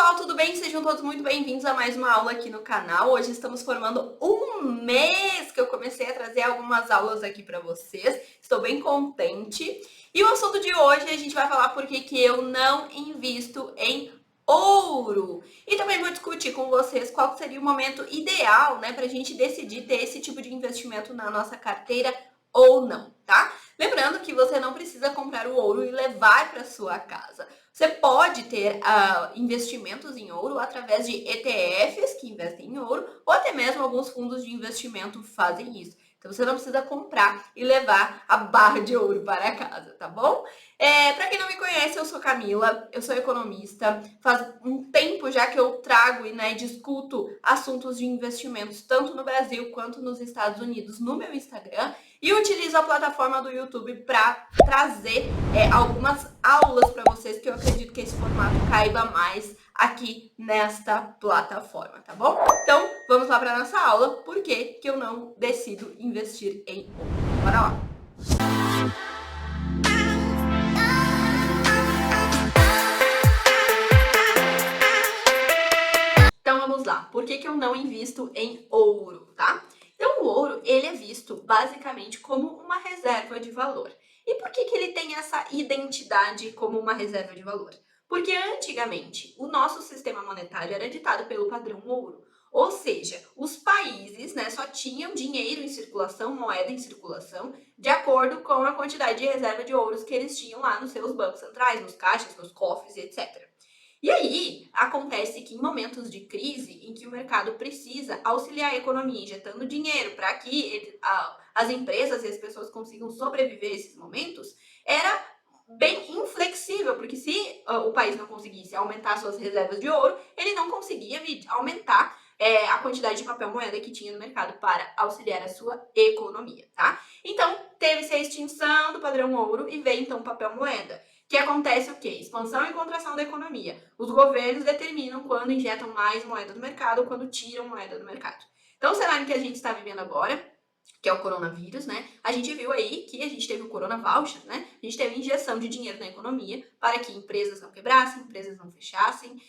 pessoal, tudo bem? Sejam todos muito bem-vindos a mais uma aula aqui no canal. Hoje estamos formando um mês que eu comecei a trazer algumas aulas aqui para vocês. Estou bem contente. E o assunto de hoje a gente vai falar por que eu não invisto em ouro. E também vou discutir com vocês qual seria o momento ideal, né, para a gente decidir ter esse tipo de investimento na nossa carteira ou não, tá? Lembrando que você não precisa comprar o ouro e levar para sua casa. Você pode ter investimentos em ouro através de ETFs que investem em ouro, ou até mesmo alguns fundos de investimento fazem isso. Então você não precisa comprar e levar a barra de ouro para casa, tá bom? Para quem não me conhece, eu sou Camila, eu sou economista. Faz um tempo já que eu trago e discuto assuntos de investimentos tanto no Brasil quanto nos Estados Unidos no meu Instagram. E utilizo a plataforma do YouTube para trazer algumas aulas para vocês, que eu acredito que esse formato caiba mais aqui nesta plataforma, tá bom? Então, vamos lá para nossa aula. Por que eu não decido investir em ouro? Bora lá! Então, vamos lá. Por que eu não invisto em ouro, tá? Então, o ouro, ele é visto basicamente como uma reserva de valor. E por que ele tem essa identidade como uma reserva de valor? Porque antigamente, o nosso sistema monetário era ditado pelo padrão ouro. Ou seja, os países, só tinham dinheiro em circulação, moeda em circulação, de acordo com a quantidade de reserva de ouros que eles tinham lá nos seus bancos centrais, nos caixas, nos cofres, etc. E aí, acontece que em momentos de crise, em que o mercado precisa auxiliar a economia, injetando dinheiro para que as empresas e as pessoas consigam sobreviver a esses momentos, era bem inflexível, porque se o país não conseguisse aumentar suas reservas de ouro, ele não conseguia aumentar a quantidade de papel moeda que tinha no mercado para auxiliar a sua economia, tá? Então, teve-se a extinção do padrão ouro e veio então o papel moeda. Que acontece o quê? Expansão e contração da economia. Os governos determinam quando injetam mais moeda do mercado ou quando tiram moeda do mercado. Então, o cenário que a gente está vivendo agora, que é o coronavírus, a gente viu aí que a gente teve o Corona Voucher, a gente teve injeção de dinheiro na economia para que empresas não quebrassem, empresas não fechassem,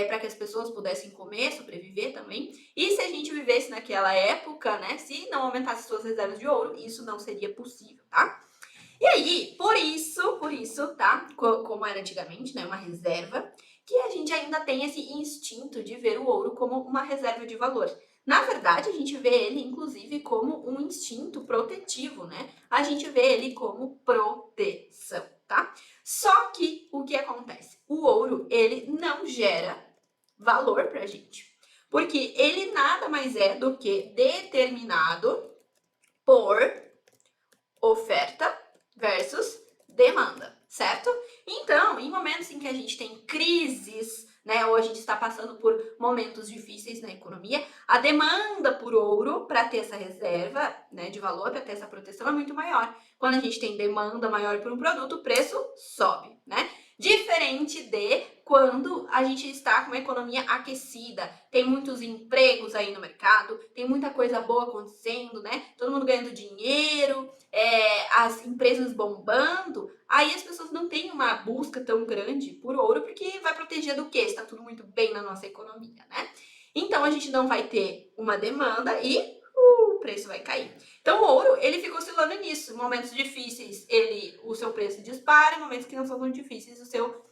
para que as pessoas pudessem comer, sobreviver também. E se a gente vivesse naquela época, se não aumentasse suas reservas de ouro, isso não seria possível, tá? E aí, por isso, tá? Como era antigamente, uma reserva, que a gente ainda tem esse instinto de ver o ouro como uma reserva de valor. Na verdade, a gente vê ele, inclusive, como um instinto protetivo, A gente vê ele como proteção, tá? Só que, o que acontece? O ouro, ele não gera valor pra gente. Porque ele nada mais é do que determinado por oferta versus demanda, certo? Então, em momentos em que a gente tem crises, ou a gente está passando por momentos difíceis na economia, a demanda por ouro para ter essa reserva, de valor, para ter essa proteção é muito maior. Quando a gente tem demanda maior por um produto, o preço sobe, Diferente de quando a gente está com uma economia aquecida, tem muitos empregos aí no mercado, tem muita coisa boa acontecendo, Todo mundo ganhando dinheiro, as empresas bombando, aí as pessoas não têm uma busca tão grande por ouro, porque vai proteger do quê? Está tudo muito bem na nossa economia, Então, a gente não vai ter uma demanda e o preço vai cair. Então, o ouro, ele fica oscilando nisso. Em momentos difíceis, o seu preço dispara, em momentos que não são tão difíceis, o seu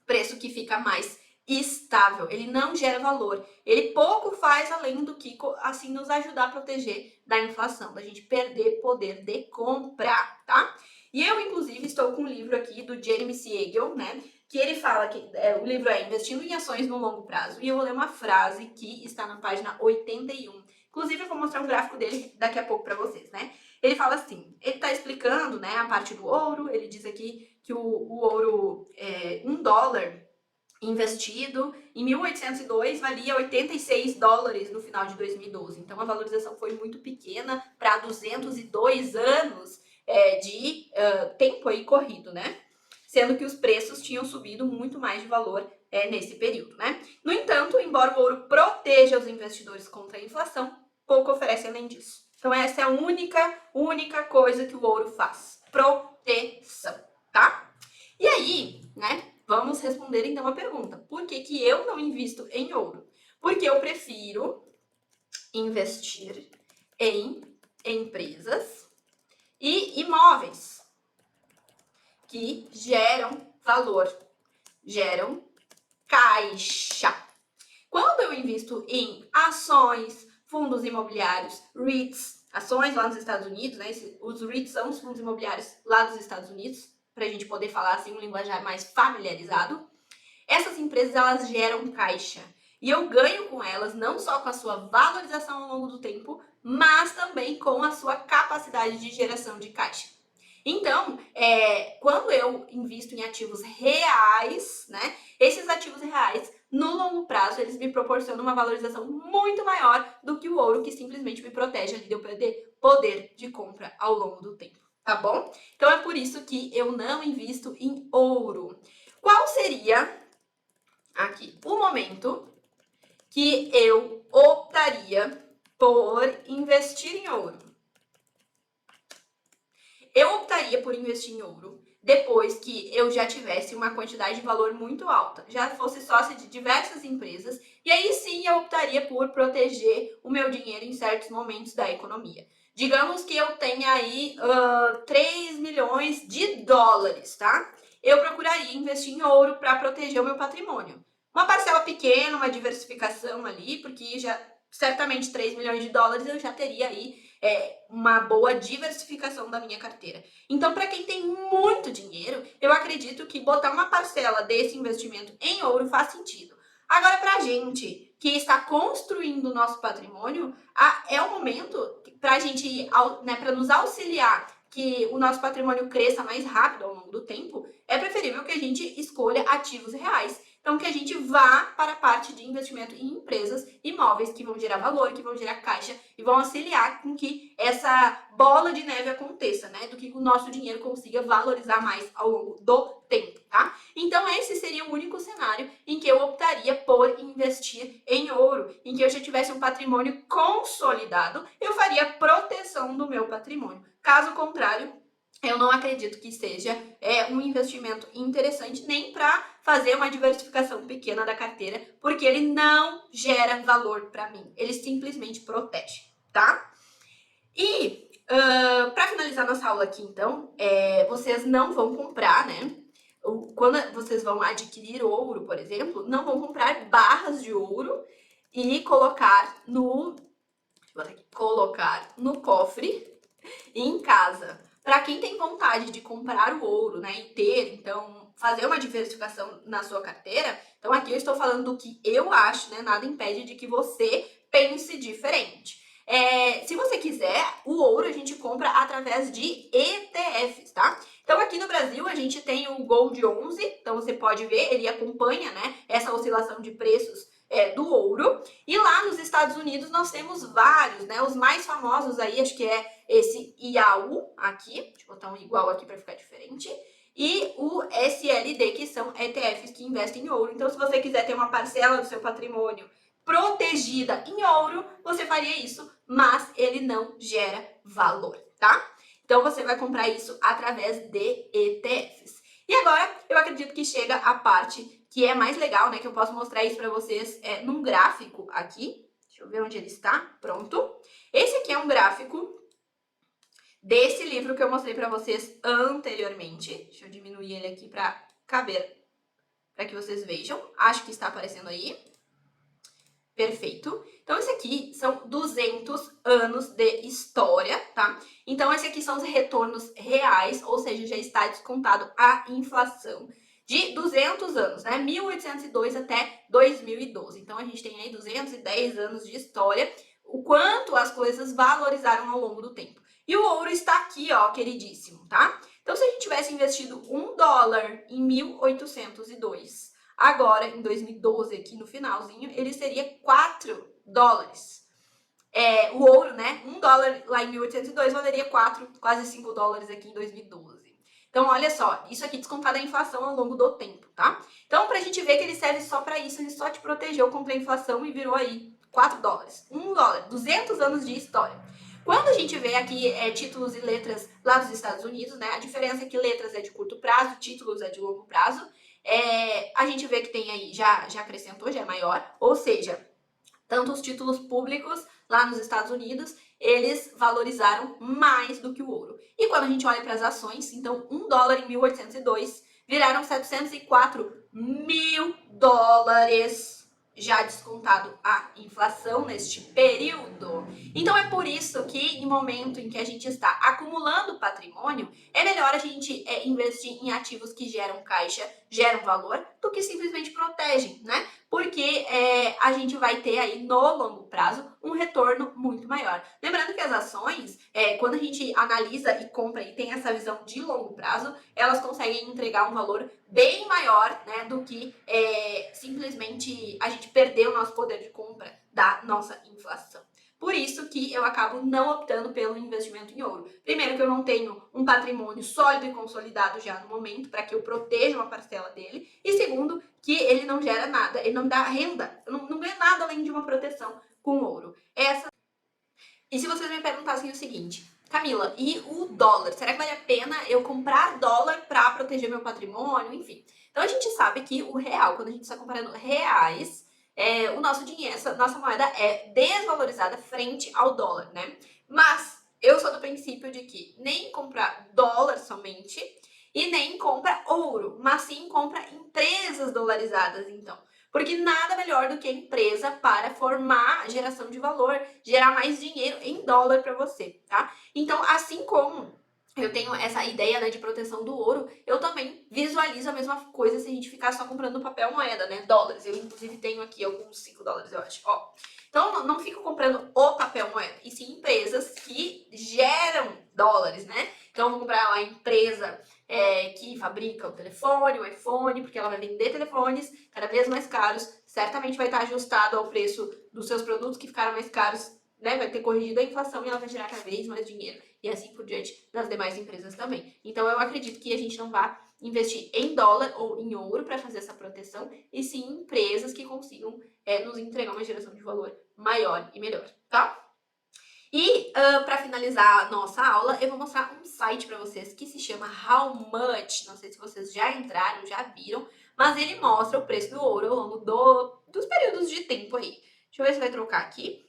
preço que fica mais estável. Ele não gera valor. Ele pouco faz além do que, assim, nos ajudar a proteger da inflação, da gente perder poder de comprar, tá? E eu, inclusive, estou com um livro aqui do Jeremy Siegel, que ele fala que o livro é Investindo em Ações no Longo Prazo. E eu vou ler uma frase que está na página 81. Inclusive, eu vou mostrar um gráfico dele daqui a pouco para vocês, Ele fala assim, ele está explicando, a parte do ouro, ele diz aqui que o ouro, $1 investido em 1802 valia $86 no final de 2012. Então, a valorização foi muito pequena para 202 anos de tempo aí corrido, Sendo que os preços tinham subido muito mais de valor nesse período, No entanto, embora o ouro proteja os investidores contra a inflação, pouco oferece além disso. Então, essa é a única coisa que o ouro faz. Proteção, tá? E aí, vamos responder então a pergunta. Por que que eu não invisto em ouro? Porque eu prefiro investir em empresas e imóveis que geram valor, geram caixa. Quando eu invisto em ações, fundos imobiliários, REITs, ações lá nos Estados Unidos, né? Os REITs são os fundos imobiliários lá dos Estados Unidos, para a gente poder falar assim um linguajar mais familiarizado. Essas empresas, elas geram caixa. E eu ganho com elas não só com a sua valorização ao longo do tempo, mas também com a sua capacidade de geração de caixa. Então, quando eu invisto em ativos reais, né, esses ativos reais, no longo prazo, eles me proporcionam uma valorização muito maior do que o ouro, que simplesmente me protege ali de eu perder poder de compra ao longo do tempo, tá bom? Então, é por isso que eu não invisto em ouro. Qual seria, aqui, o momento que eu optaria por investir em ouro? Eu optaria por investir em ouro depois que eu já tivesse uma quantidade de valor muito alta, já fosse sócia de diversas empresas, e aí sim eu optaria por proteger o meu dinheiro em certos momentos da economia. Digamos que eu tenha aí 3 milhões de dólares, tá? Eu procuraria investir em ouro para proteger o meu patrimônio. Uma parcela pequena, uma diversificação ali, porque já certamente 3 milhões de dólares eu já teria aí uma boa diversificação da minha carteira. Então, para quem tem muito dinheiro, eu acredito que botar uma parcela desse investimento em ouro faz sentido. Agora, para a gente que está construindo o nosso patrimônio, é o momento para a gente, né, para nos auxiliar que o nosso patrimônio cresça mais rápido ao longo do tempo, é preferível que a gente escolha ativos reais. Então, que a gente vá para a parte de investimento em empresas, imóveis que vão gerar valor, que vão gerar caixa e vão auxiliar com que essa bola de neve aconteça, né? Do que o nosso dinheiro consiga valorizar mais ao longo do tempo, tá? Então, esse seria o único cenário em que eu optaria por investir em ouro, em que eu já tivesse um patrimônio consolidado, eu faria proteção do meu patrimônio. Caso contrário, eu não acredito que seja um investimento interessante nem para fazer uma diversificação pequena da carteira, porque ele não gera valor para mim, ele simplesmente protege, tá? E para finalizar nossa aula aqui, então, vocês não vão comprar, né? Quando vocês vão adquirir ouro, por exemplo, não vão comprar barras de ouro e colocar no cofre em casa. Para quem tem vontade de comprar o ouro, né, e ter, então, fazer uma diversificação na sua carteira, então aqui eu estou falando do que eu acho, né, nada impede de que você pense diferente. Se você quiser, o ouro a gente compra através de ETFs, tá? Então aqui no Brasil a gente tem o Gold 11, então você pode ver, ele acompanha, né, essa oscilação de preços do ouro. E lá nos Estados Unidos nós temos vários, né? Os mais famosos aí, acho que é esse IAU aqui, deixa eu botar um igual aqui para ficar diferente, e o SLD, que são ETFs que investem em ouro. Então, se você quiser ter uma parcela do seu patrimônio protegida em ouro, você faria isso, mas ele não gera valor, tá? Então, você vai comprar isso através de ETFs. E agora, eu acredito que chega a parte que é mais legal, né? Que eu posso mostrar isso para vocês num gráfico aqui. Deixa eu ver onde ele está. Pronto. Esse aqui é um gráfico desse livro que eu mostrei para vocês anteriormente. Deixa eu diminuir ele aqui para caber, para que vocês vejam. Acho que está aparecendo aí. Perfeito. Então, esse aqui são 200 anos de história, tá? Então, esse aqui são os retornos reais, ou seja, já está descontado a inflação de 200 anos, né? 1802 até 2012. Então, a gente tem aí 210 anos de história, o quanto as coisas valorizaram ao longo do tempo. E o ouro está aqui, ó, queridíssimo, tá? Então, se a gente tivesse investido $1 em 1802, agora, em 2012, aqui no finalzinho, ele seria $4. O ouro, né? $1 lá em 1802 valeria quase $5 aqui em 2012. Então, olha só, isso aqui descontado a inflação ao longo do tempo, tá? Então, pra gente ver que ele serve só para isso, ele só te protegeu contra a inflação e virou aí $4. $1, 200 anos de história. Quando a gente vê aqui títulos e letras lá dos Estados Unidos, né? A diferença é que letras é de curto prazo, títulos é de longo prazo. a gente vê que tem aí, já acrescentou, já é maior, ou seja, tanto os títulos públicos lá nos Estados Unidos, eles valorizaram mais do que o ouro. E quando a gente olha para as ações, então $1 em 1802 viraram 704 mil dólares, já descontado a inflação neste período. Então é por isso que, em momento em que a gente está acumulando patrimônio, é melhor a gente investir em ativos que geram caixa, geram valor, do que simplesmente protegem, né? Porque a gente vai ter aí no longo prazo um retorno muito maior. Lembrando que as ações, quando a gente analisa e compra e tem essa visão de longo prazo, elas conseguem entregar um valor bem maior, né, do que simplesmente a gente perder o nosso poder de compra da nossa inflação. Por isso que eu acabo não optando pelo investimento em ouro. Primeiro que eu não tenho um patrimônio sólido e consolidado já no momento para que eu proteja uma parcela dele. E segundo, que ele não gera nada, ele não me dá renda. Eu não ganho nada além de uma proteção com ouro. E se vocês me perguntassem o seguinte, Camila, e o dólar? Será que vale a pena eu comprar dólar para proteger meu patrimônio? Enfim. Então a gente sabe que o real, quando a gente está comparando reais, o nosso dinheiro, nossa moeda é desvalorizada frente ao dólar, né? Mas eu sou do princípio de que nem comprar dólar somente e nem compra ouro, mas sim compra empresas dolarizadas, então. Porque nada melhor do que a empresa para formar geração de valor, gerar mais dinheiro em dólar para você, tá? Então, assim como eu tenho essa ideia, né, de proteção do ouro, eu também visualizo a mesma coisa se a gente ficar só comprando papel moeda, né, dólares. Eu, inclusive, tenho aqui alguns $5, eu acho, ó. Então, não fico comprando o papel moeda, e sim empresas que geram dólares, né? Então, eu vou comprar lá a empresa que fabrica o telefone, o iPhone, porque ela vai vender telefones cada vez mais caros, certamente vai estar ajustado ao preço dos seus produtos que ficaram mais caros, né? Vai ter corrigido a inflação e ela vai gerar cada vez mais dinheiro. E assim por diante das demais empresas também. Então eu acredito que a gente não vai investir em dólar ou em ouro para fazer essa proteção, e sim em empresas que consigam nos entregar uma geração de valor maior e melhor, tá? E para finalizar a nossa aula, eu vou mostrar um site para vocês que se chama How Much. Não sei se vocês já entraram, já viram, mas ele mostra o preço do ouro ao longo dos períodos de tempo aí. Deixa eu ver se vai trocar aqui.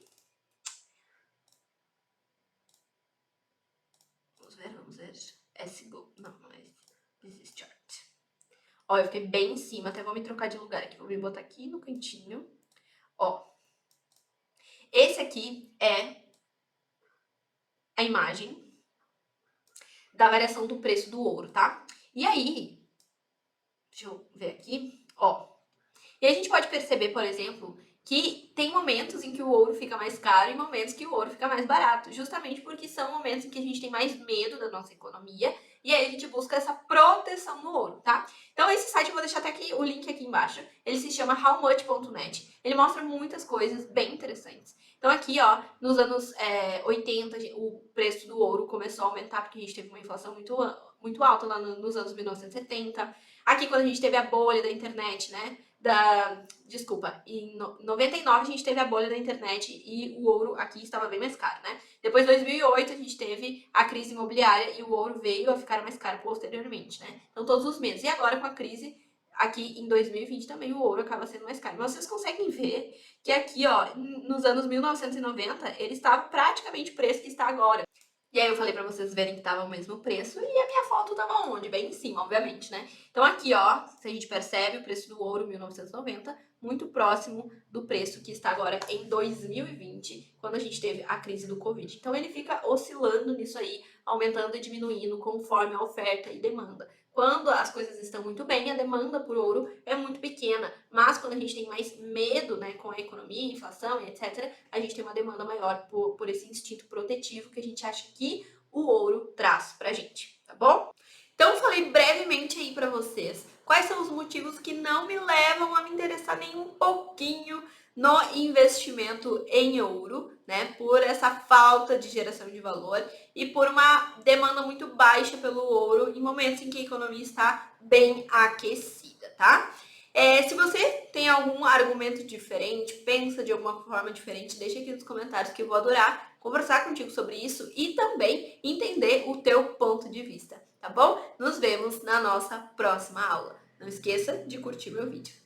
Vamos ver. SGO. Não, não é esse. This is chart. Ó, eu fiquei bem em cima, até vou me trocar de lugar aqui. Vou me botar aqui no cantinho. Ó. Esse aqui é a imagem da variação do preço do ouro, tá? E aí, deixa eu ver aqui, ó. E a gente pode perceber, por exemplo, que tem momentos em que o ouro fica mais caro e momentos que o ouro fica mais barato, justamente porque são momentos em que a gente tem mais medo da nossa economia e aí a gente busca essa proteção no ouro, tá? Então esse site eu vou deixar até aqui o link aqui embaixo. Ele se chama howmuch.net. Ele mostra muitas coisas bem interessantes. Então aqui, ó, nos anos 80, o preço do ouro começou a aumentar porque a gente teve uma inflação muito alta lá nos anos 1970. Aqui quando a gente teve a bolha da internet, né? Desculpa, em 99 a gente teve a bolha da internet e o ouro aqui estava bem mais caro, né? Depois, em 2008, a gente teve a crise imobiliária e o ouro veio a ficar mais caro posteriormente, né? Então, todos os meses. E agora, com a crise, aqui em 2020 também o ouro acaba sendo mais caro. Mas vocês conseguem ver que aqui, ó, nos anos 1990, ele estava praticamente o preço que está agora. E aí eu falei pra vocês verem que tava o mesmo preço e a minha foto tava onde? Bem em cima, obviamente, né? Então aqui, ó, se a gente percebe o preço do ouro 1990, muito próximo do preço que está agora em 2020, quando a gente teve a crise do Covid. Então ele fica oscilando nisso aí, aumentando e diminuindo conforme a oferta e demanda. Quando as coisas estão muito bem, a demanda por ouro é muito pequena, mas quando a gente tem mais medo, né, com a economia, inflação e etc., a gente tem uma demanda maior por esse instinto protetivo que a gente acha que o ouro traz pra gente, tá bom? Então, falei brevemente aí pra vocês quais são os motivos que não me levam a me interessar nem um pouquinho no investimento em ouro, né? Por essa falta de geração de valor e por uma demanda muito baixa pelo ouro em momentos em que a economia está bem aquecida, tá? Se você tem algum argumento diferente, pensa de alguma forma diferente, deixa aqui nos comentários que eu vou adorar conversar contigo sobre isso e também entender o teu ponto de vista, tá bom? Nos vemos na nossa próxima aula. Não esqueça de curtir meu vídeo.